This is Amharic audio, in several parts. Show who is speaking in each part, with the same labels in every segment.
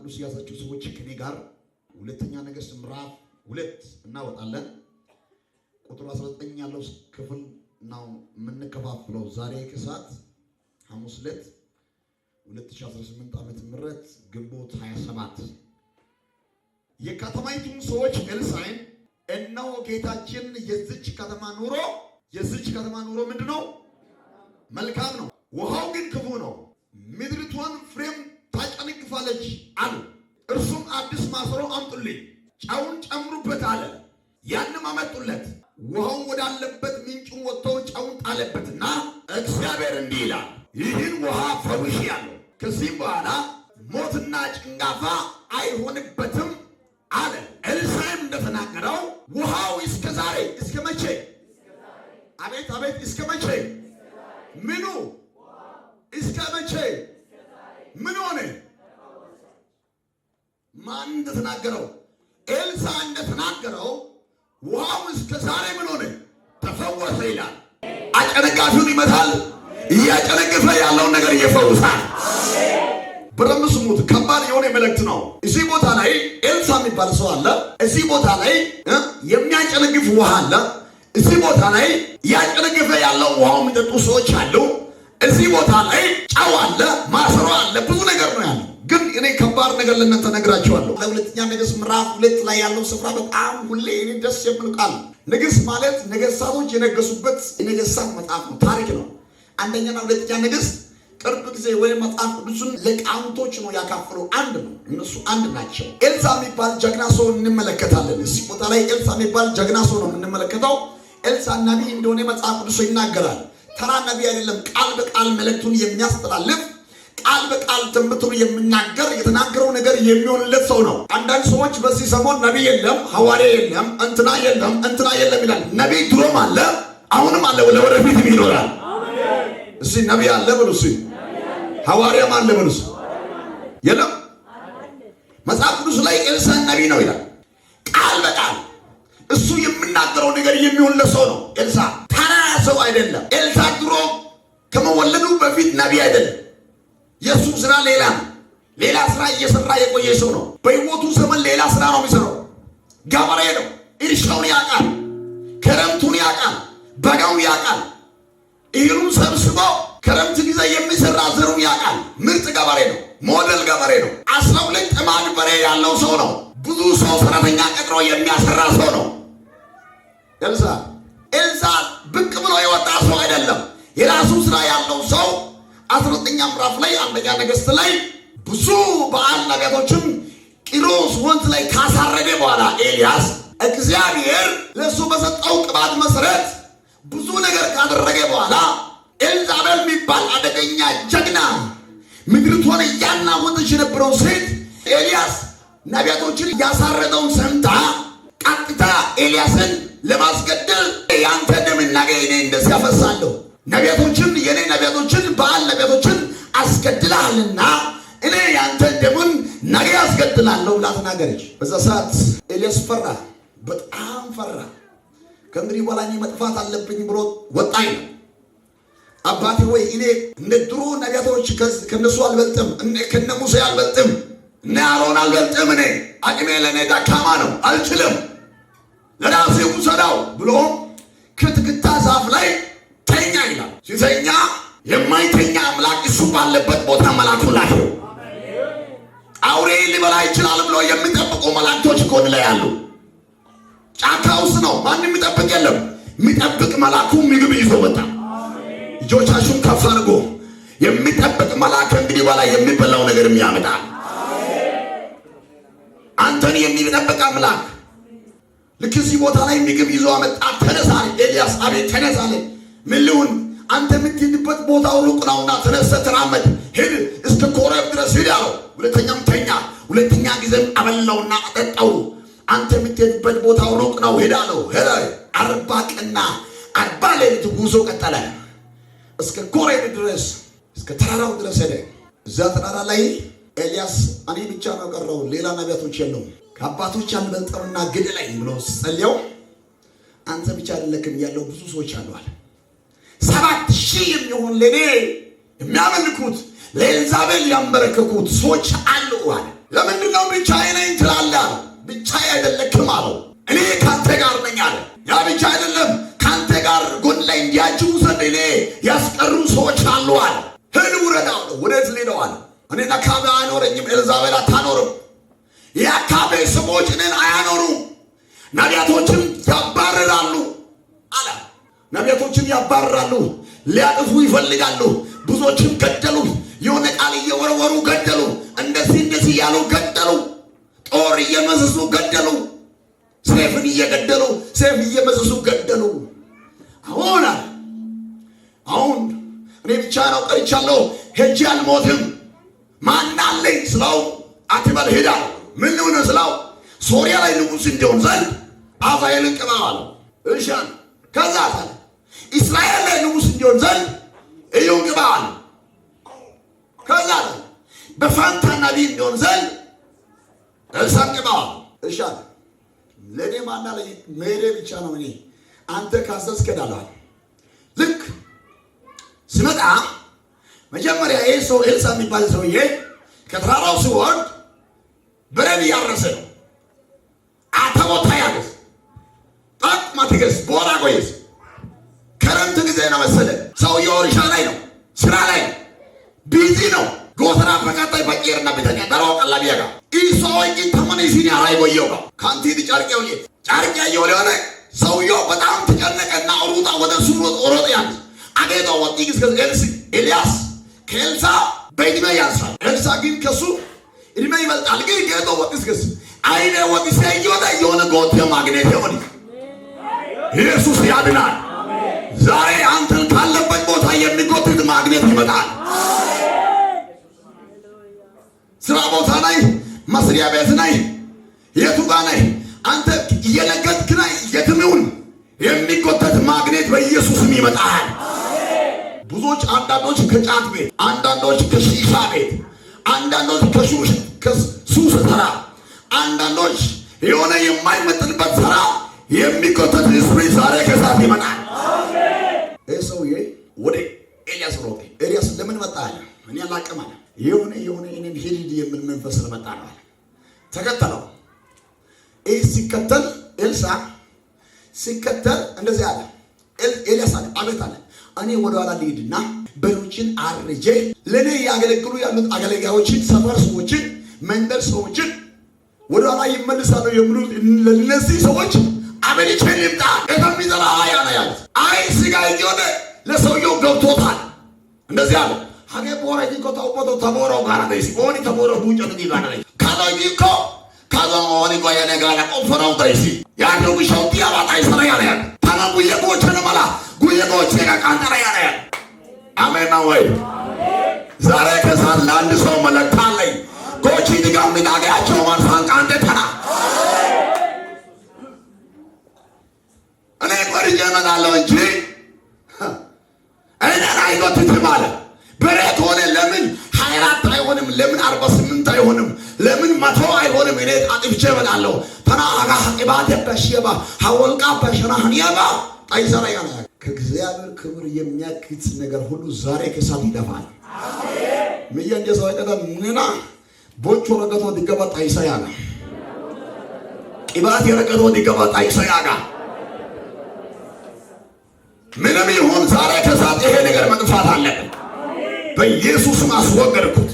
Speaker 1: ቅዱስ ያዛችሁ ሰዎች ከኔ ጋር ሁለተኛ ነገሥት ምዕራፍ 2 እናወጣለን። ቁጥር 19 ያለው ክፍል ነው የምንከፋፍለው ዛሬ ከሰዓት ሐሙስ ዕለት 2018 ዓመተ ምህረት ግንቦት 27 የከተማይቱን ሰዎች ኤልሳዕን እነሆ ጌታችን የዚች ከተማ ኑሮ ምንድነው? መልካም ነው፣ ውሃው ግን ክፉ ነው፣ ምድሪቷን ፍሬም ታጨነግፋለች አሉ። እርሱም አዲስ ማሰሮ አምጡልኝ፣ ጨውን ጨምሩበት አለ። ያንም አመጡለት። ውሃው ወዳለበት ምንጩን ወጥቶ ጨውን ጣለበትና እግዚአብሔር እንዲህ ይላል፣ ይህን ውሃ ፈውሼአለሁ፣ ከዚህ በኋላ ሞትና ጭንጋፋ አይሆንበትም አለ። ኤልሳዕም እንደተናገረው ውሃው እስከ ዛሬ እስከ መቼ? አቤት አቤት፣ እስከ መቼ? ምኑ እስከ መቼ? ምን ሆነ? ማን እንደተናገረው? ኤልሳዕ እንደተናገረው ውሃው እስከ ዛሬ ምን ሆነ? ተፈወሰ ይላል። አጨነጋፊውን ይመታል፣ እያጨነገፈ ያለውን ነገር ይፈውሳል። በደንብ ስሙት። ከባድ የሆነ መልእክት ነው። እዚህ ቦታ ላይ ኤልሳዕ የሚባል ሰው አለ። እዚህ ቦታ ላይ የሚያጨነግፍ ውሃ አለ። እዚህ ቦታ ላይ ያጨነገፈ ያለው ውሃው የሚጠጡ ሰዎች አሉ። እዚህ ቦታ ላይ ጨው አለ፣ ማሰሮ አለ፣ ብዙ ነገር ነው ያለው። ግን እኔ ከባድ ነገር ለእናንተ ነግራችኋለሁ። ለሁለተኛ ነገሥት ምዕራፍ 2 ላይ ያለው ስፍራ በጣም ሁሌ እኔ ደስ የሚል ቃል። ንግሥት ማለት ነገሥታቶች የነገሱበት የነገሥታት መጽሐፍ ነው፣ ታሪክ ነው። አንደኛና ሁለተኛ ነገሥት ቅርብ ጊዜ ወይም መጽሐፍ ቅዱስን ለቃውንቶች ነው ያካፈሉ። አንድ ነው፣ እነሱ አንድ ናቸው። ኤልሳዕ የሚባል ጀግና ሰው እንመለከታለን። እዚህ ቦታ ላይ ኤልሳዕ የሚባል ጀግና ሰው ነው የምንመለከተው። ኤልሳዕ ነቢይ እንደሆነ መጽሐፍ ቅዱስ ይናገራል። ተራ ነቢይ አይደለም፣ ቃል በቃል መልእክቱን የሚያስተላልፍ ቃል በቃል ትንቢቱን የሚናገር የተናገረው ነገር የሚሆንለት ሰው ነው። አንዳንድ ሰዎች በዚህ ሰሞን ነቢይ የለም፣ ሐዋርያ የለም፣ እንትና የለም ይላል። ነቢይ ድሮም አለ፣ አሁንም አለ፣ ለወደፊትም ይኖራል። እሺ ነቢይ አለ ብሉ፣ እሺ ሐዋርያም አለ ብሉ። የለም መጽሐፍ ቅዱስ ላይ ኤልሳዕ ነቢይ ነው ይላል። ቃል በቃል እሱ የሚናገረው ነገር የሚሆንለት ሰው ነው። ኤልሳዕ ተራ ሰው አይደለም። ኤልሳዕ ድሮ ከመወለዱ በፊት ነቢይ አይደለም። የሱ ስራ ሌላ ስራ እየሰራ የቆየ ሰው ነው። በሕይወቱ ዘመን ሌላ ስራ ነው የሚሰራው። ገበሬ ነው። እርሻውን ያውቃል፣ ክረምቱን ያውቃል፣ በጋውን ያውቃል። እህሉን ሰብስቦ ክረምት ጊዜ የሚሰራ ዘሩን ያውቃል። ምርጥ ገበሬ ነው። ሞዴል ገበሬ ነው። 12 ጥማድ በሬ ያለው ሰው ነው። ብዙ ሰው ሰራተኛ ቀጥሮ የሚያሰራ ሰው ነው። ኤልሳዕ ብቅ ብሎ የወጣ ሰው አይደለም። የራሱ ስራ ያለው ሰው 19ኛ ምዕራፍ ላይ አንደኛ ነገሥት ላይ ብዙ በዓል ነቢያቶችን ቂሮስ ወንዝ ላይ ካሳረደ በኋላ ኤልያስ እግዚአብሔር ለሱ በሰጠው ቅባት መሰረት ብዙ ነገር ካደረገ በኋላ ኤልዛቤል የሚባል አደገኛ ጀግና ምድሪቷን እያናወጠች የነበረው ሴት ኤልያስ ነቢያቶችን ያሳረደውን ሰምታ ቀጥታ ኤልያስን ለማስገደል ያንተ ደም እናገኝ፣ እኔ እንደዚህ ያፈሳለሁ፣ የኔ ነቢያቶችን በዓል ነቢያቶችን አስገድላለና እኔ ያንተ ደሙን ነገ ያስገድላለሁ ብላ ተናገረች። በዛ ሰዓት ኤልያስ ፈራ፣ በጣም ፈራ። ከእንግዲህ በኋላ መጥፋት አለብኝ ብሎ ወጣኝ። አባቴ ወይ እኔ እንደ ድሮ ነቢያቶች ከነሱ አልበልጥም፣ ከነ ሙሴ አልበልጥም፣ እነ አሮን አልበልጥም። እኔ አቅሜ ለእኔ ደካማ ነው፣ አልችልም፣ ለራሴ ውሰዳው ብሎ ከትክታ ዛፍ ላይ ተኛ ይላል። ሲተኛ የማይተኛ አምላክ እሱ ባለበት ቦታ መላኩ ላከው። አውሬ ሊበላ ይችላል ብሎ የሚጠብቁ መላእክቶች ጎን ላይ አሉ። ጫካ ውስጥ ነው፣ ማንም የሚጠብቅ የለም። የሚጠብቅ መልአኩ ምግብ ይዞ መጣ። እጆቻችሁን ከፍ አድርጎ የሚጠብቅ መልአክ እንግዲህ በላይ የሚበላው ነገር ያመጣል። አንተን የሚጠብቅ አምላክ ልክ እዚህ ቦታ ላይ ምግብ ይዞ አመጣ። ተነሳ ኤልያስ፣ አቤት ተነሳ። ምን ልሁን? አንተ የምትሄድበት ቦታው ሩቅ ነውና ተነስተህ ተራመድ፣ ሂድ፣ እስከ ኮሬብ ድረስ ሂድ አለው። ሁለተኛም ተኛ። ሁለተኛ ጊዜም አበላውና አጠጣው። አንተ የምትሄድበት ቦታው ሩቅ ነው፣ ሂድ አለው። ሄደ። 40 ቀንና 40 ሌሊት ጉዞ ቀጠለ። እስከ ኮሬብ ድረስ እስከ ተራራው ድረስ ሄደ። እዛ ተራራ ላይ ኤልያስ እኔ ብቻ ነው ቀረው፣ ሌላ ነቢያቶች የሉም፣ ከአባቶች አንበልጥምና ግደለኝ ብሎ ጸልየው፣ አንተ ብቻ አይደለክም ያለው ብዙ ሰዎች አሉአል። 7000 የሚሆን ለኔ የሚያመልኩት ለኤልዛቤል ያንበረከኩት ሰዎች አሉ አለ። ለምን ብቻዬን ነኝ ትላለህ። ብቻዬ አይደለክም አለው። እኔ ካንተ ጋር ነኝ አለ። ያ ብቻ አይደለም፣ ካንተ ጋር ጎን ላይ እንዲያጅቡ ዘንድ እኔ ያስቀሩ ሰዎች አሉ አለ። ሂድ ውረድ አለው። ወዴት ልሄደው አለ። እኔን አካባቢ አይኖረኝም፣ ኤልዛቤል አታኖርም። የአካባቢ ሰዎች እኔን አያኖሩም። ነቢያቶችን ያባርራሉ አለ። ነቢያቶችን ያባርራሉ፣ ሊያጥፉ ይፈልጋሉ። ብዙዎችን ገደሉ። የሆነ ቃል እየወረወሩ ገደሉ። እንደዚህ እያሉ ገደሉ። ጦር እየመዘዙ ገደሉ። ሰይፍን እየገደሉ ሰይፍ እየመዘዙ ገደሉ። አሁን እኔ ብቻ ነው ቀርቻለሁ፣ ሄጄ አልሞትም። ማን አለኝ ስለው አትበል ሄዳ ምን ሆነ ስለው ሶሪያ ላይ ንጉሥ እንዲሆን ዘንድ አዛሄልን ቅባ አለው። እሺ ከዛ ታለ እስራኤል ላይ ንጉሥ እንዲሆን ዘንድ ኢዩን ቅባ አለው። ከዛ በፋንታ ነቢይ እንዲሆን ዘንድ ኤልሳዕን ቅባ አለው። እሺ ለእኔ ማና ላይ መሄዴ ብቻ ነው። እኔ አንተ ካዘዝክ እሄዳለሁ። ልክ ስመጣ መጀመሪያ ይህ ሰው ኤልሳዕ የሚባል ሰውዬ ከተራራው ሲወርድ በረብ እያረሰ ነው። አተቦታ ያገዝ ጠቅማ ትገዝ ቦራ ቆይዝ ከረምት ጊዜ ነው መሰለ። ሰውየው እርሻ ላይ ነው፣ ስራ ላይ ነው፣ ቢዚ ነው። ጎተራ በቀጣይ በቄርና ቤተኛ ደራው ቀላቢያ ጋር ኢሶይ ተመነ ሲኒ አራይ ጎየው ካንቲ ጫርቄው ሆነ። ሰውየው በጣም ተጨነቀና ሩጣ ወደ ሱሮ ሮጥ ያን አገዶ ወጥቂስ ኤልያስ ከኤልሳዕ በእድሜ ያንሳል። ኤልሳዕ ግን ከሱ እድሜ ይበልጣል። ግን ገዶ ወጥቂስ አይነ ወጥቂስ የሆነ ጎቴ ማግኔት ይሆን። ኢየሱስ ያድናል። ዛሬ አንተን ካለበት ቦታ የሚጎትት ማግኔት ይመጣል። ስራ ቦታ ላይ፣ መስሪያ ቤት ላይ፣ የቱ ጋር ላይ አንተ እየነገድክ ላይ የትምውን የሚጎተት ማግኔት በኢየሱስም ይመጣል። ብዙዎች አንዳንዶች ከጫት ቤት፣ አንዳንዶች ከሺሻ ቤት፣ አንዳንዶች ከሱስ ተራ፣ አንዳንዶች የሆነ የማይመጥንበት ተራ የሚጎተት ስፕሪት ዛሬ ከሳት ይመጣል። ይህ ሰውዬ ወደ ኤልያስ ሮጠ። ኤልያስ ለምን መጣ አለ። እኔ አላቅም አለ። የሆነ እኔን ሂድ የምን መንፈስ ስለመጣ ነው አለ። ተከተለው። ይህ ሲከተል ኤልሳዕ ሲከተል እንደዚህ አለ። ኤልያስ አለ አቤት አለ። እኔ ወደ ኋላ ልሂድና በሮችን አርጄ ለእኔ ያገለግሉ ያሉት አገልጋዮችን፣ ሰፈር ሰዎችን፣ መንደር ሰዎችን ወደ ኋላ ይመልሳሉ የሚሉት ለእነዚህ ሰዎች አበልቼን ልምጣ የተሚዘራ ያለ ያሉት አይ ስጋ እየሆነ ለሰውየው ገብቶታል። እንደዚህ አለ። ሀገ ቦረጂ ኮታውቆቶ ተቦረው ጋር ነው ሲሆን ተቦረው ዱጨት ይጋና ነው ካዶጂኮ ካዶሞኒ ጎየነ ጋራ ቆፈራው ታይሲ ያለው ቢሻው ዲያባታ ይሰራ ያለ ታና ጉየቆቸነ ማላ ጉየቆቸ ጋር ያለ አሜን ነው ወይ? ዛሬ ከሳት ለአንድ ሰው መልእክት አለኝ። ጎቺ ድጋም ሚዳጋቸው ማንሳን ቃንተ ተና እኔ ቆርጬ እመጣለሁ እንጂ እኔ አይጎትትም አለ። በሬት ሆነ ለምን 24 አይሆንም? ለምን 48 አይሆንም? ለምን 100 አይሆንም? እኔ አጥፍቼ እመጣለሁ። ተናጋ ሐቂባት በሽባ ሐወልቃ በሽራህኒያባ አይሰራ ያለ ከእግዚአብሔር ክብር የሚያክት ነገር ሁሉ ዛሬ ከሳት ይደፋል። አሜን። ምን እንደሰው አይቀደም ነና ቦቾ ረገቶ ዲገባ ታይሳያጋ ቂባት የረገቶ ዲገባ ታይሳያጋ ምንም ይሁን ዛሬ ከሳት ይሄ ነገር መጥፋት አለበት። በኢየሱስም አስወገድኩት።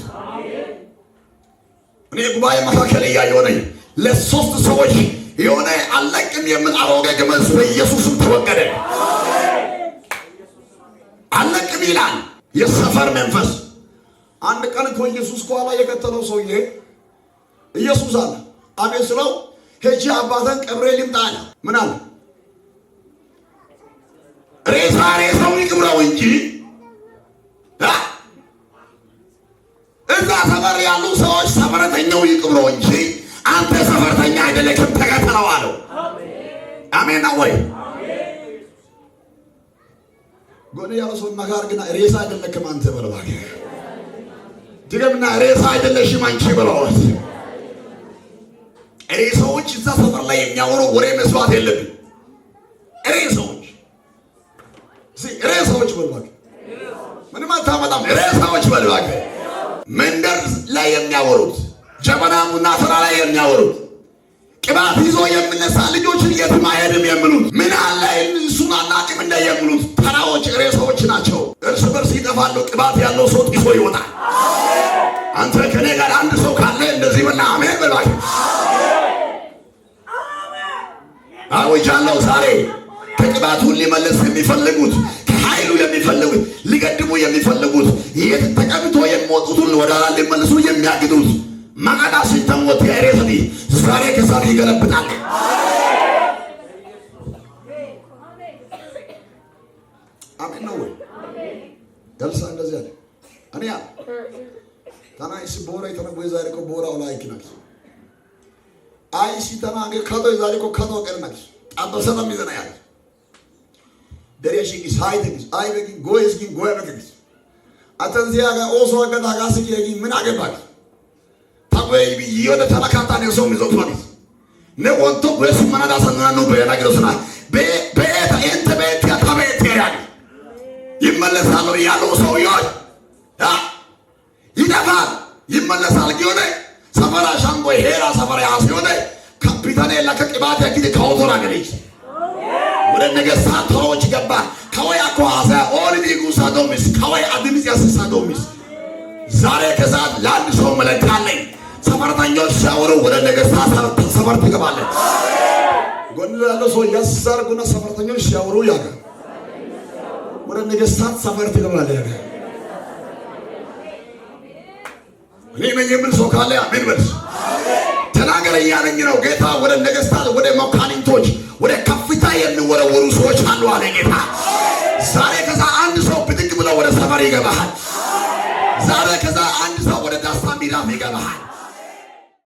Speaker 1: እኔ ጉባኤ መካከል እያየሁ ነኝ። ለሶስት ሰዎች የሆነ አለቅም የምን አሮጌ ገመድ በኢየሱስም ተወገደ። አለቅም ይላል የሰፈር መንፈስ። አንድ ቀን እኮ ኢየሱስ ከኋላ የከተለው ሰውዬ ኢየሱስ አለ አሜን ስለው ሄጄ አባተን ቀብሬ ልምጣ አለ። ምን አለ? ሬሳው ይቅብረው እንጂ እዛ ሰፈር ያሉ ሰዎች ሰፈረተኛው ይቅብረው እንጂ አንተ ሰፈርተኛ አይደለክም፣ ተከተለው አለው። አሜን ነው ወይ? ጎን ያለው ሰው መካር ግን ሬሳ አይደለክም አንተ በለው። ድገምና ሬሳ አይደለሽም አንቺ በለው። ሬሳዎች እዛ ሰፈር ላይ የሚያወሩ ወሬ መስዋዕት የለብን። ሬሳዎች በልባክ ምንም አታመጣም። ሬሳዎች በልባክ መንደር ላይ የሚያወሩት ጀበና ቡና ተራ ላይ የሚያወሩት ቅባት ይዞ የምነሳ ልጆችን የትም አይሄድም የሚሉት ምን አለ እሱን አናውቅም እንደ የሚሉት ተራዎች ሬሳዎች ናቸው። እርስ በርስ ይጠፋሉ። ቅባት ያለው ሰው ጥፎ ይወጣል። አንተ ከኔ ጋር አንድ ሰው ካለ እንደዚህ በላ አሜን በላይ አውጃለሁ። ዛሬ ከቅባቱን ሊመለስ የሚፈልጉት ከኃይሉ የሚፈልጉት ሊገድሙ የሚፈልጉት የት ተቀብቶ የሚወጡትን ወደ ኋላ ሊመልሱ የሚያግዱት ማቃዳ ሲተሞት ያሬሰኒ ዛሬ ከዛሬ ይገለብጣል። አሜን ነው ወይ? ገልሳ እንደዚህ አለ። እኔ ያ ታናይስ ቦራ የተነቦይ ዛሬ እኮ ቦራው ላይ ይክናል። አይ ሲተናገ ከቶ ዛሬ እኮ ከቶ ቀርናል። አበሰና ሚዘና ያለ ደሬሽ ጊዜ ሳይደግስ አይ በጊ ጎይስ ጊ ጎይ በጊስ አተንዚያ ጋር ኦሶ ገዳ ጋስ ጊ ምን አገባክ ታቆይ ቢዮደ ተላካታ ነው ሰው ሚዞት ነው ነው ወንቶ በስማና ዳሰና ነው በያናግረስና በኤታ እንተ በኤታ ታበኤታ ያለ ይመለሳል ያለው ሰው ይሆን ይደፋል ይመለሳል ጊዮነ ሰፈራ ሻንጎ ሄራ ሰፈራ ያስዮነ ካፒታኔ ለከቅባት ያጊዜ ካውቶራ ገለች ወደ ነገስታት ተሮች ገባ ከወያ ኳዛ ኦልዲ ጉሳዶሚስ ከወያ አድሚስ ያስሳዶሚስ ዛሬ ከዛት ለአንድ ሰው መለካለኝ ሰፈርተኞች ሲያወሩ ወደ ነገስታት ሰፈር ትገባለህ። ጎን ያለው ሰው ያሳርጉና ሰፈርተኞች ሲያወሩ ያጋ ወደ ነገስታት ሰፈር ትገባለህ ያጋ እኔ ምን የምን ሰው ካለ አሜን በል ተናገረ ያለኝ ነው ጌታ። ወደ ነገስታት ወደ መኳንንቶች ወደ ከፍታ የሚወረወሩ ሰዎች አሉ አለ ጌታ። ዛሬ ከዛ አንድ ሰው ብድግ ብሎ ወደ ሰፈር ይገባል። ዛሬ ከዛ አንድ ሰው ወደ ዳስታ ሚራፍ ይገባል።